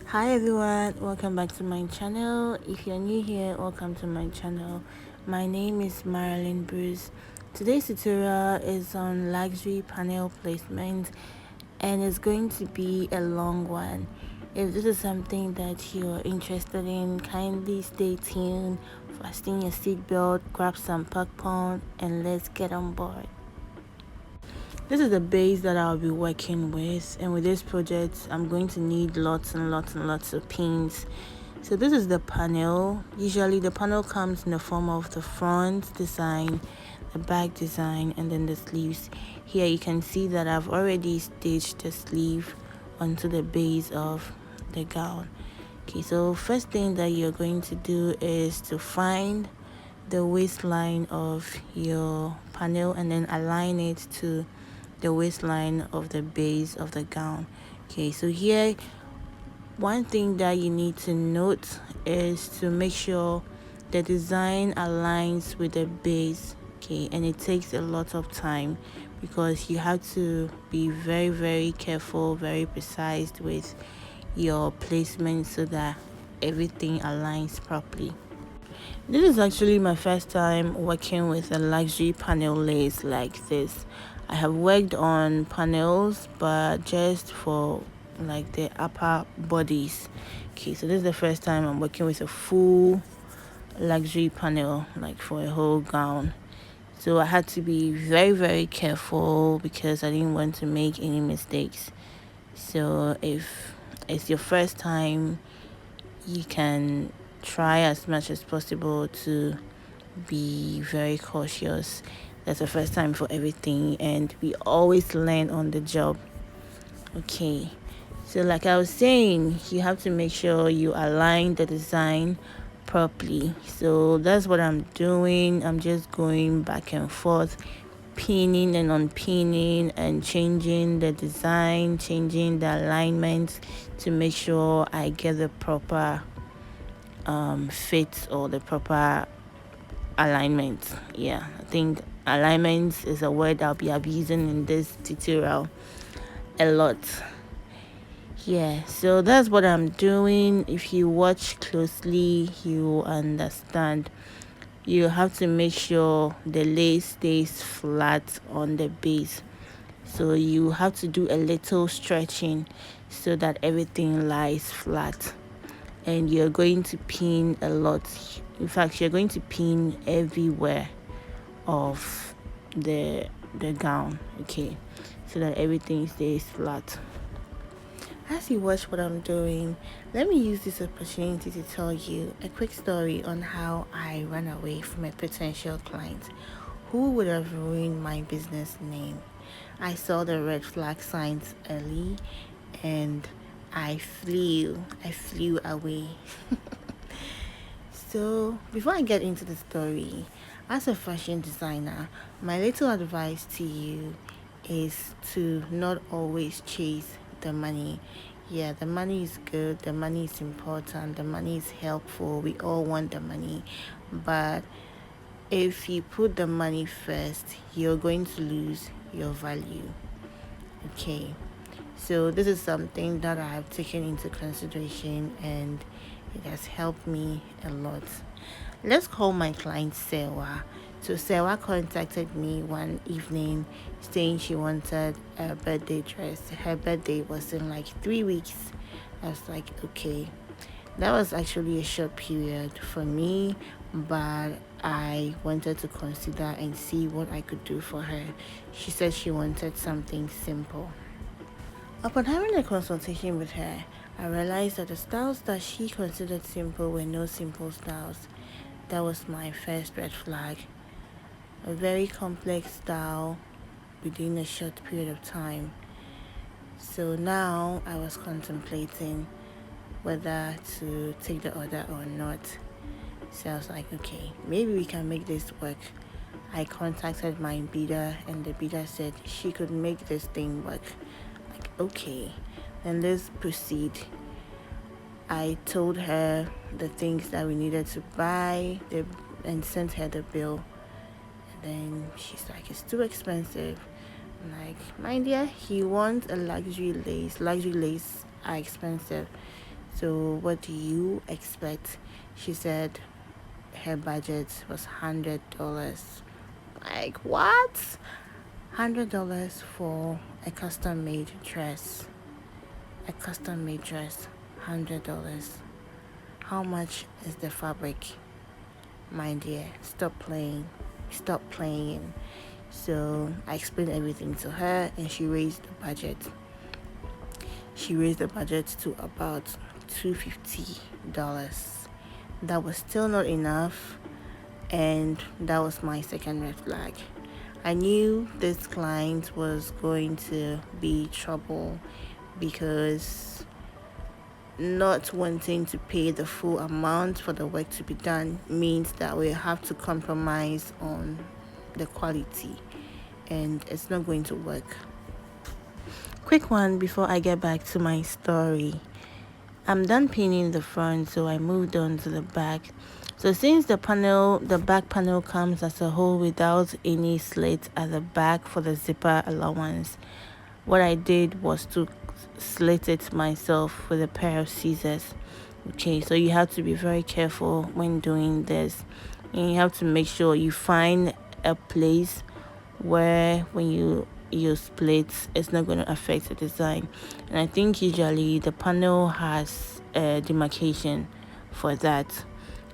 Hi everyone, welcome back to my channel. If you're new here, welcome to my channel. My name is Marilyn Bruce. Today's tutorial is on luxury panel placement and it's going to be a long one. If this is something that you're interested in, kindly stay tuned, fasten your seatbelt, grab some popcorn, and let's get on board. This is the base that I'll be working with, and with this project I'm going to need lots and lots of pins. So this is the panel. Usually the panel comes in the form of the front design, the back design, and then the sleeves. Here you can see that I've already stitched the sleeve onto the base of the gown. Okay, so first thing that you're going to do is to find the waistline of your panel and then align it to the waistline of the base of the gown. Okay, so here one thing that you need to note is to make sure the design aligns with the base. Okay, and it takes a lot of time because you have to be very careful, very precise with your placement so that everything aligns properly. This is actually my first time working with a luxury panel lace like this. I have worked on panels, but just for like the upper bodies. Okay, so this is the first time I'm working with a full luxury panel, like for a whole gown. So I had to be very careful because I didn't want to make any mistakes. So if it's your first time, you can try as much as possible to be very cautious. That's the first time for everything, and we always learn on the job. Okay, so like I was saying, you have to make sure you align the design properly. So that's what I'm doing. I'm just going back and forth, pinning and unpinning and changing the design, changing the alignment to make sure I get the proper fit or the proper alignment. Yeah, I think alignment is a word I'll be abusing in this tutorial a lot. Yeah, so that's what I'm doing. If you watch closely, you understand. You have to make sure the lace stays flat on the base. So you have to do a little stretching so that everything lies flat. And you're going to pin a lot. In fact, you're going to pin everywhere of the gown, okay, so that everything stays flat. As you watch what I'm doing, let me use this opportunity to tell you a quick story on how I ran away from a potential client who would have ruined my business name. I saw the red flag signs early and I flew away. So before I get into the story, as a fashion designer, my little advice to you is to not always chase the money. Yeah, the money is good, the money is important, the money is helpful, we all want the money, but if you put the money first, you're going to lose your value. Okay, so this is something that I have taken into consideration and it has helped me a lot. Let's call my client Sewa. So Sewa contacted me one evening saying she wanted a birthday dress. Her birthday was in like 3 weeks. I was like, okay. That was actually a short period for me, but I wanted to consider and see what I could do for her. She said she wanted something simple. Upon having a consultation with her, I realized that the styles that she considered simple were no simple styles. That was my first red flag. A very complex style within a short period of time. So now I was contemplating whether to take the order or not. So I was like, okay, maybe we can make this work. I contacted my bidder and the bidder said she could make this thing work. Like, okay, then let's proceed. I told her the things that we needed to buy and sent her the bill. And then she's like, it's too expensive. I'm like, my dear, you want a luxury lace. Luxury lace are expensive. So what do you expect? She said her budget was $100. Like what? $100 for a custom made dress. A custom made dress. $100. How much is the fabric? My dear, stop playing. Stop playing. So I explained everything to her and she raised the budget. She raised the budget to about $250. That was still not enough, and that was my second red flag. I knew this client was going to be trouble because not wanting to pay the full amount for the work to be done means that we have to compromise on the quality, and it's not going to work. Quick one before I get back to my story. I'm done pinning the front, so I moved on to the back. So since the back panel comes as a whole without any slit at the back for the zipper allowance, what I did was to slit it myself with a pair of scissors. Okay, so you have to be very careful when doing this, and you have to make sure you find a place where when you use splits it's not going to affect the design. And I think usually the panel has a demarcation for that,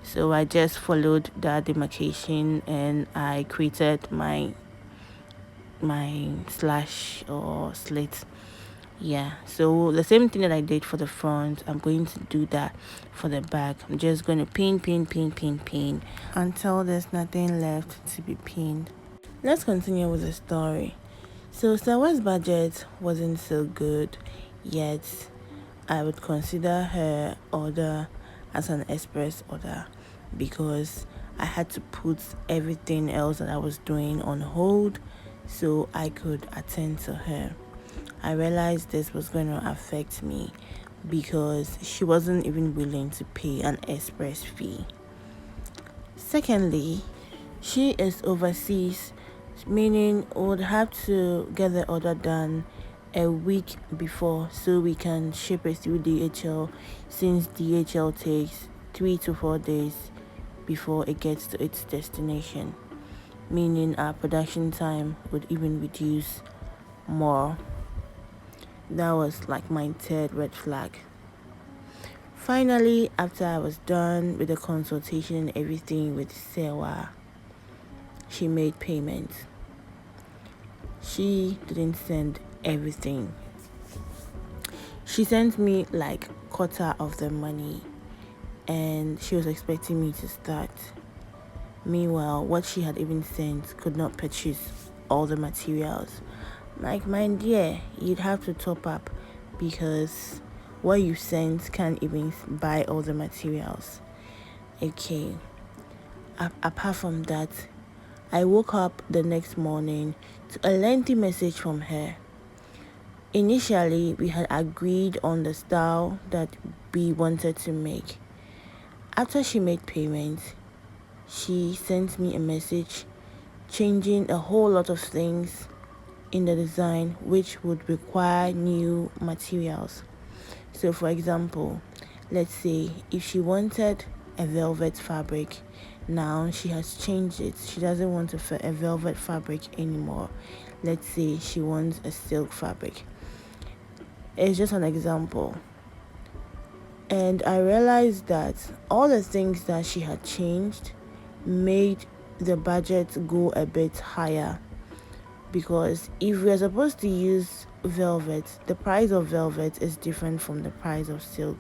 so I just followed that demarcation and I created my slash or slit. Yeah, so the same thing that I did for the front, I'm going to do that for the back. I'm just going to pin until there's nothing left to be pinned. Let's continue with the story. So Sawa's budget wasn't so good, yet I would consider her order as an express order because I had to put everything else that I was doing on hold so I could attend to her. I realized this was going to affect me because she wasn't even willing to pay an express fee. Secondly, she is overseas, meaning we would have to get the order done a week before so we can ship it through DHL, since DHL takes 3 to 4 days before it gets to its destination, meaning our production time would even reduce more. That was like my third red flag. Finally, after I was done with the consultation and everything with Sewa, she made payment. She didn't send everything. She sent me like quarter of the money and she was expecting me to start. Meanwhile, what she had even sent could not purchase all the materials. Like, my dear, you'd have to top up because what you sent can't even buy all the materials. Okay. Apart from that, I woke up the next morning to a lengthy message from her. Initially, we had agreed on the style that we wanted to make. After she made payment, she sent me a message changing a whole lot of things in the design which would require new materials. So for example, let's say if she wanted a velvet fabric, now she has changed it. She doesn't want a velvet fabric anymore. Let's say she wants a silk fabric. It's just an example. And I realized that all the things that she had changed made the budget go a bit higher, because if we are supposed to use velvet, the price of velvet is different from the price of silk.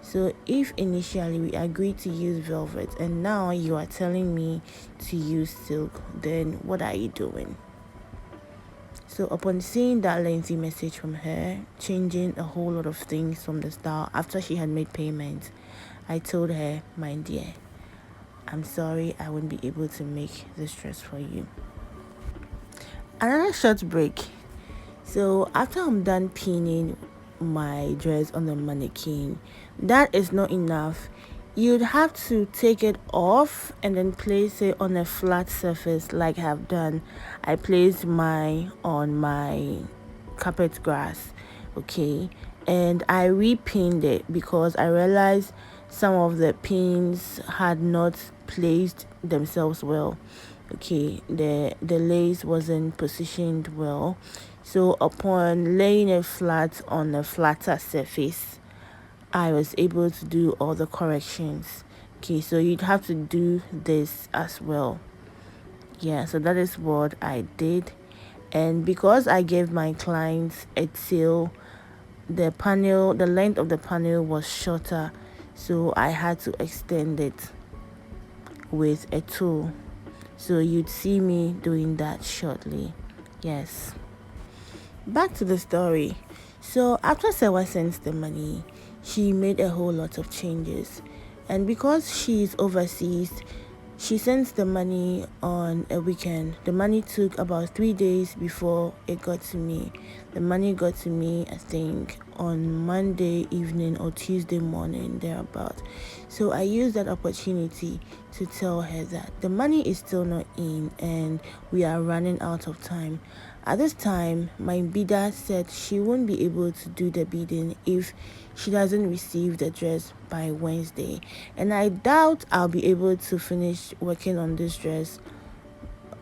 So if initially we agreed to use velvet and now you are telling me to use silk, then what are you doing? So upon seeing that lengthy message from her, changing a whole lot of things from the start after she had made payment, I told her, my dear, I'm sorry I won't be able to make this dress for you. Another short break. So after I'm done pinning my dress on the mannequin, that is not enough. You'd have to take it off and then place it on a flat surface like I've done. I placed mine on my carpet grass, okay, and I repinned it because I realized some of the pins had not placed themselves well. Okay, the lace wasn't positioned well. So upon laying it flat on a flatter surface, I was able to do all the corrections. Okay, so you'd have to do this as well. Yeah, so that is what I did. And because I gave my clients a tail, the length of the panel was shorter, so I had to extend it with a tool. So you'd see me doing that shortly. Yes. Back to the story. So after Sewa sends the money, she made a whole lot of changes. And because she's overseas, she sends the money on a weekend. The money took about 3 days before it got to me. The money got to me, I think, on Monday evening or Tuesday morning, thereabout. So I used that opportunity to tell her that the money is still not in and we are running out of time. At this time, my bidder said she won't be able to do the bidding if she doesn't receive the dress by Wednesday. And I doubt I'll be able to finish working on this dress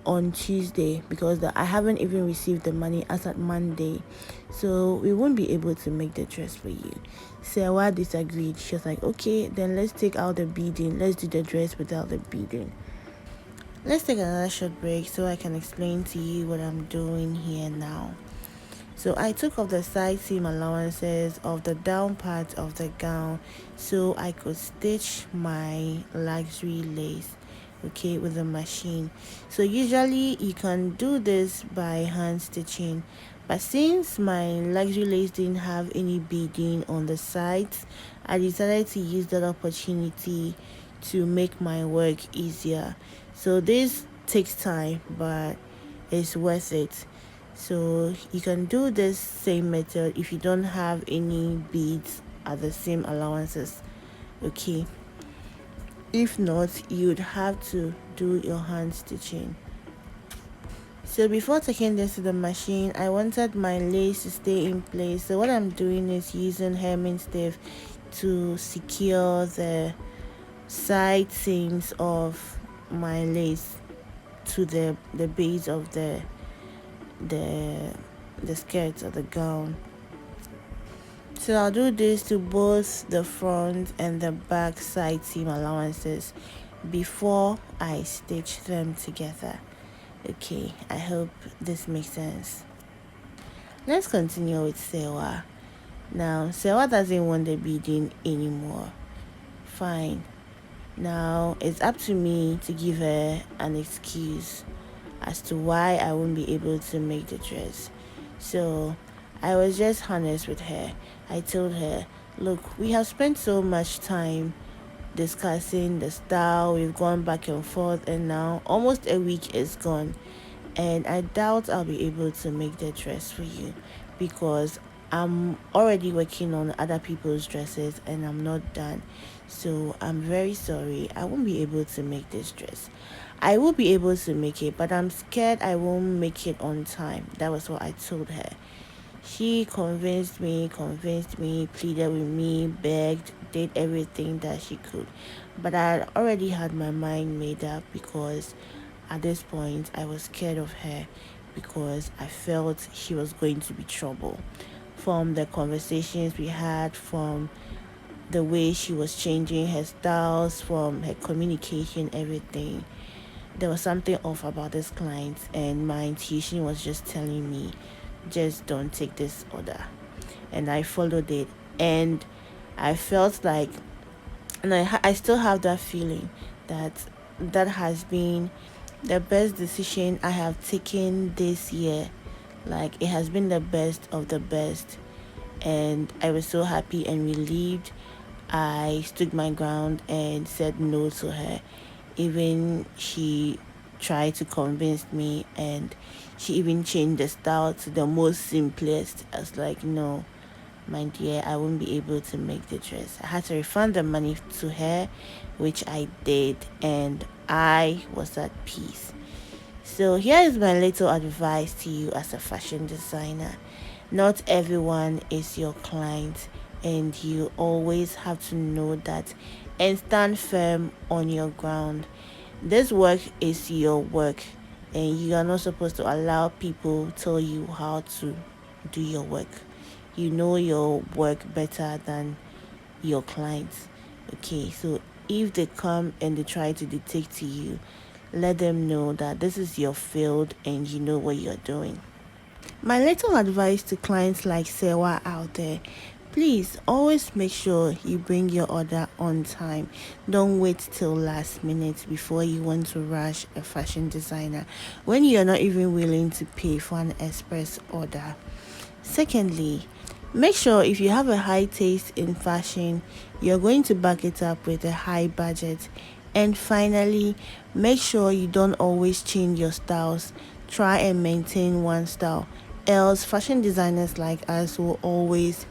on Tuesday because I haven't even received the money as at Monday. So we won't be able to make the dress for you. Sarah disagreed. She was like, okay, then let's take out the beading. Let's do the dress without the beading. Let's take another short break so I can explain to you what I'm doing here now. So I took off the side seam allowances of the down part of the gown so I could stitch my luxury lace, okay, with the machine. So usually you can do this by hand stitching, but since my luxury lace didn't have any beading on the sides, I decided to use that opportunity to make my work easier. So this takes time, but it's worth it. So you can do this same method if you don't have any beads at the same allowances, okay? If not, you'd have to do your hand stitching. So before taking this to the machine, I wanted my lace to stay in place. So what I'm doing is using hemming stiff to secure the side seams of my lace to the base of the skirt or the gown. So I'll do this to both the front and the back side seam allowances before I stitch them together. Okay, I hope this makes sense. Let's continue with Sewa. Now, Sewa doesn't want the beading anymore. Fine. Now, it's up to me to give her an excuse as to why I won't be able to make the dress. So, I was just honest with her. I told her, look, we have spent so much time discussing the style, we've gone back and forth, and now almost a week is gone. And I doubt I'll be able to make the dress for you because I'm already working on other people's dresses and I'm not done. So I'm very sorry. I won't be able to make this dress. I will be able to make it, but I'm scared I won't make it on time. That was what I told her. She convinced me, pleaded with me, begged, did everything that she could. But I had already had my mind made up because at this point I was scared of her because I felt she was going to be trouble. From the conversations we had, from the way she was changing her styles, from her communication, everything. There was something off about this client, and my intuition was just telling me, just don't take this order. And I followed it, and I felt like, and I still have that feeling that that has been the best decision I have taken this year. Like, it has been the best of the best, and I was so happy and relieved. I stood my ground and said no to her. Even she tried to convince me, and she even changed the style to the most simplest. I was like, no, my dear, I won't be able to make the dress. I had to refund the money to her, which I did, and I was at peace. So here is my little advice to you as a fashion designer. Not everyone is your client, and you always have to know that and stand firm on your ground. This work is your work, and you are not supposed to allow people tell you how to do your work. You know your work better than your clients. Okay, so if they come and they try to dictate to you, let them know that this is your field and you know what you're doing. My little advice to clients like Sewa out there, please always make sure you bring your order on time. Don't wait till last minute before you want to rush a fashion designer when you're not even willing to pay for an express order. Secondly, make sure if you have a high taste in fashion, you're going to back it up with a high budget. And finally, make sure you don't always change your styles. Try and maintain one style. Else, fashion designers like us will always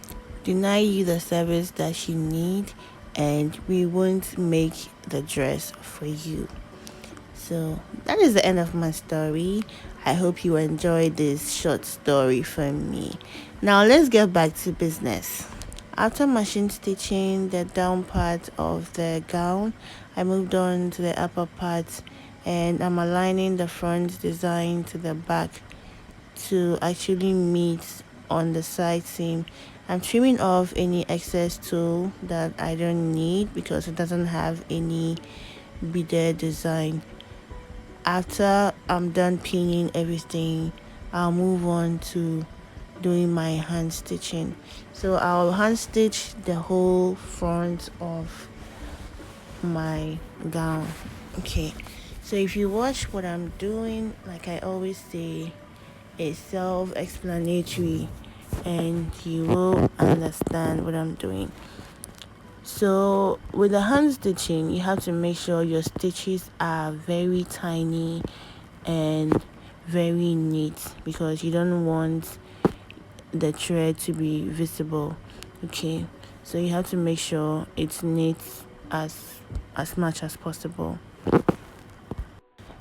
deny you the service that you need, and we won't make the dress for you. So that is the end of my story. I hope you enjoyed this short story from me. Now let's get back to business. After machine stitching the down part of the gown, I moved on to the upper part, and I'm aligning the front design to the back to actually meet on the side seam. I'm trimming off any excess tool that I don't need because it doesn't have any beaded design. After I'm done pinning everything, I'll move on to doing my hand stitching. So I'll hand stitch the whole front of my gown. Okay, so if you watch what I'm doing, like I always say, it's self-explanatory and you will understand what I'm doing. So with the hand stitching, you have to make sure your stitches are very tiny and very neat because you don't want the thread to be visible. Okay, so you have to make sure it's neat as much as possible.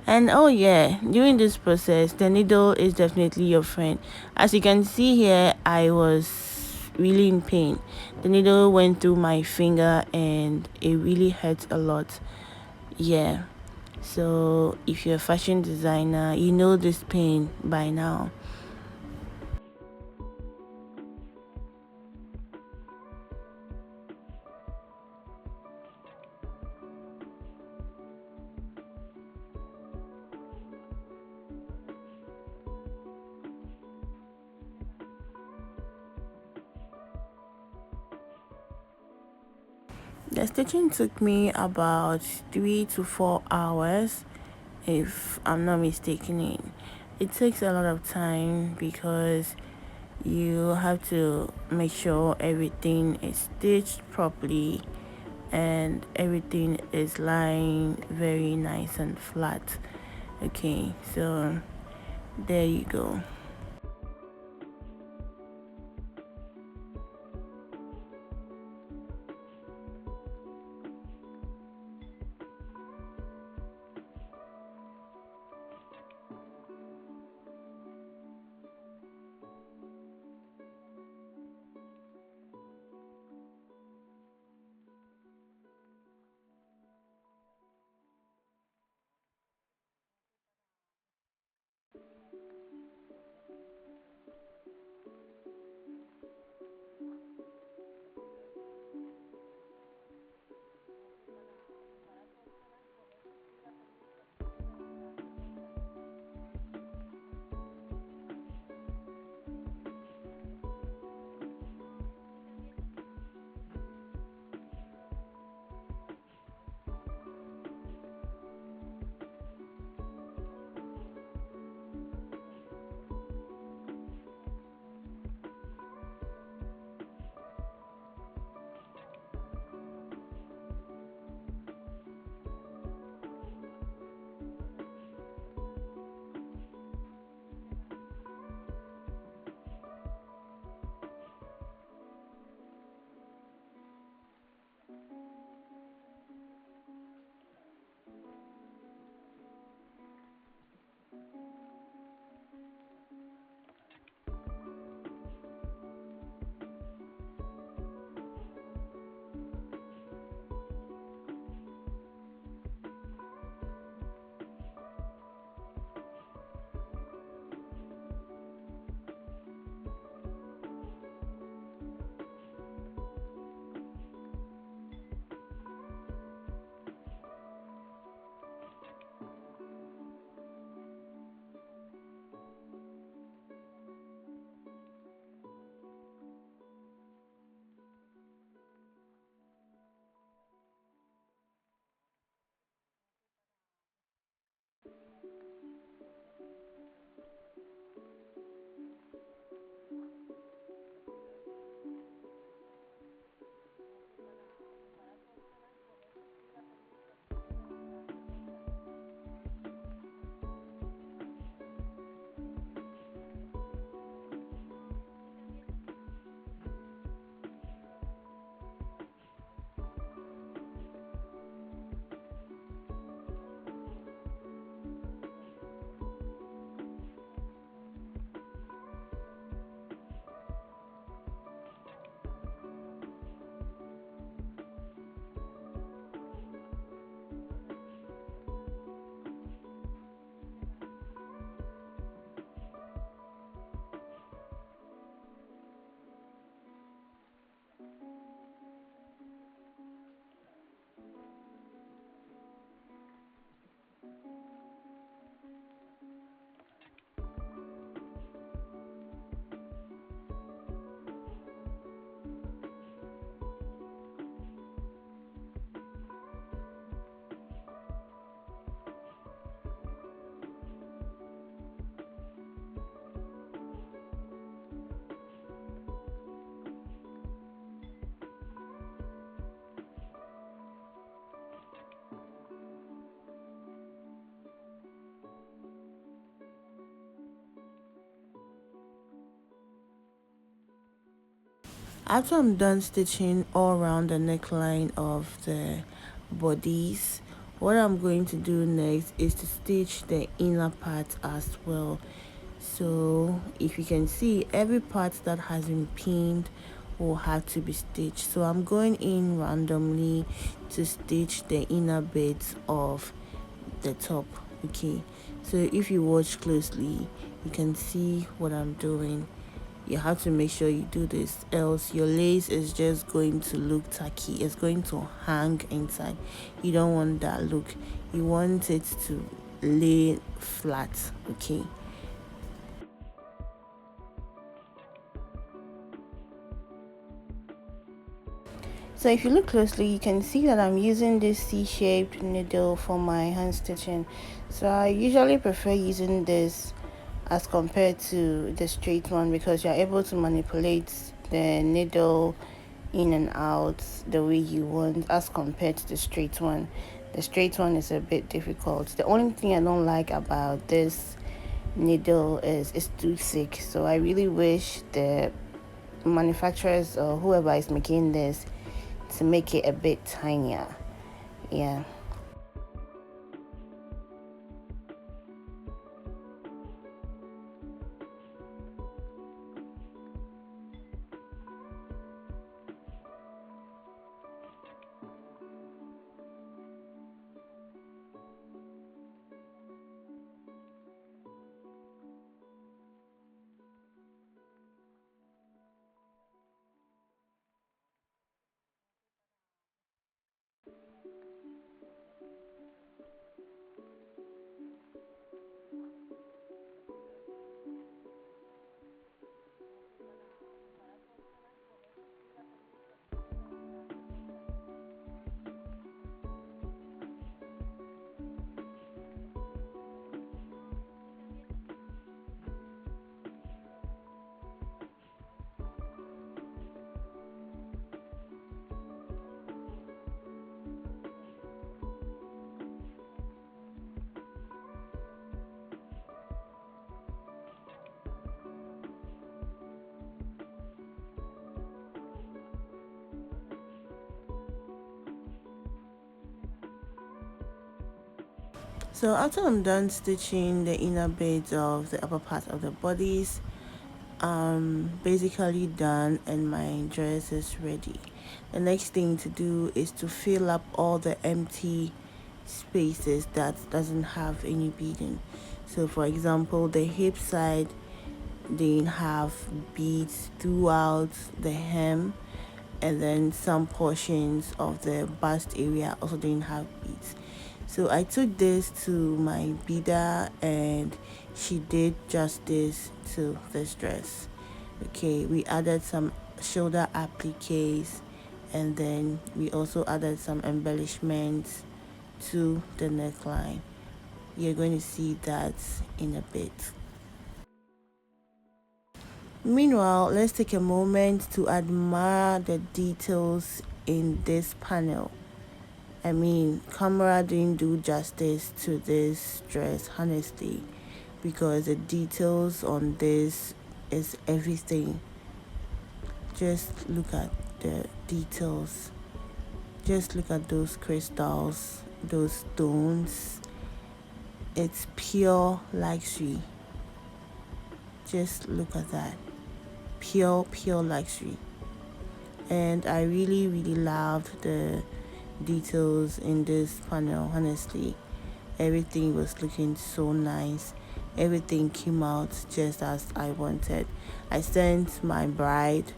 And oh yeah, during this process, the needle is definitely your friend. As you can see here, I was really in pain. The needle went through my finger and it really hurt a lot. Yeah. So if you're a fashion designer, you know this pain by now. The stitching took me about 3 to 4 hours, if I'm not mistaken. It takes a lot of time because you have to make sure everything is stitched properly and everything is lying very nice and flat. Okay, so there you go. After I'm done stitching all around the neckline of the bodies, what I'm going to do next is to stitch the inner part as well. So if you can see, every part that has been pinned will have to be stitched. So I'm going in randomly to stitch the inner bits of the top. Okay, so if you watch closely, you can see what I'm doing. You have to make sure you do this, else your lace is just going to look tacky. It's going to hang inside. You don't want that look. You want it to lay flat. Okay, so if you look closely, you can see that I'm using this C-shaped needle for my hand stitching. So I usually prefer using this as compared to the straight one, because you're able to manipulate the needle in and out the way you want as compared to the straight one. The straight one is a bit difficult. The only thing I don't like about this needle is it's too thick. So I really wish the manufacturers or whoever is making this to make it a bit tinier. Yeah. So after I'm done stitching the inner bits of the upper part of the bodies, I'm basically done and my dress is ready. The next thing to do is to fill up all the empty spaces that doesn't have any beading. So for example, the hip side didn't have beads throughout the hem, and then some portions of the bust area also didn't have beads. So I took this to my beader and she did justice to this dress. Okay, we added some shoulder appliques and then we also added some embellishments to the neckline. You're going to see that in a bit. Meanwhile, let's take a moment to admire the details in this panel. I mean, camera didn't do justice to this dress, honestly, because the details on this is everything. Just look at the details. Just look at those crystals, those stones. It's pure luxury. Just look at that. Pure luxury. And I really loved the details in this panel. Honestly, everything was looking so nice. Everything came out just as I wanted. I sent my bride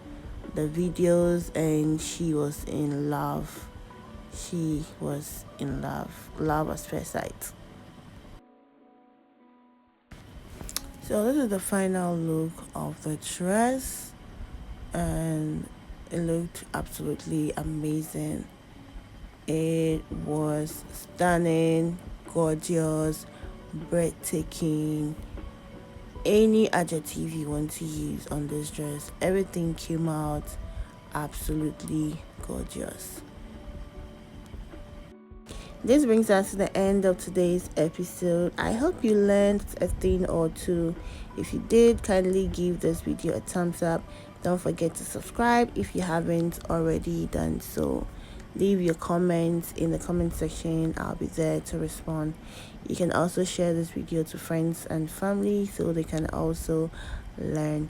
the videos and she was in love. She was in love at first sight. So this is the final look of the dress and it looked absolutely amazing. It was stunning, gorgeous, breathtaking. Any adjective you want to use on this dress, everything came out absolutely gorgeous. This brings us to the end of today's episode. I hope you learned a thing or two. If you did, kindly give this video a thumbs up. Don't forget to subscribe if you haven't already done so. Leave your comments in the comment section. I'll be there to respond. You can also share this video to friends and family so they can also learn.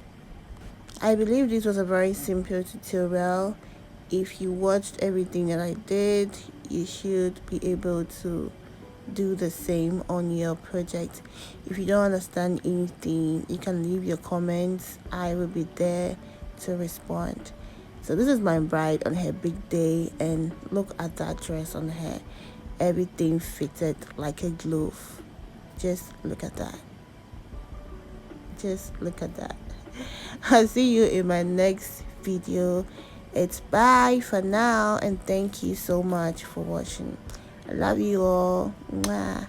I believe this was a very simple tutorial. If you watched everything that I did, you should be able to do the same on your project. If you don't understand anything, you can leave your comments. I will be there to respond. So this is my bride on her big day, and look at that dress on her. Everything fitted like a glove. Just look at that. Just look at that. I'll see you in my next video. It's bye for now, and thank you so much for watching. I love you all. Mwah.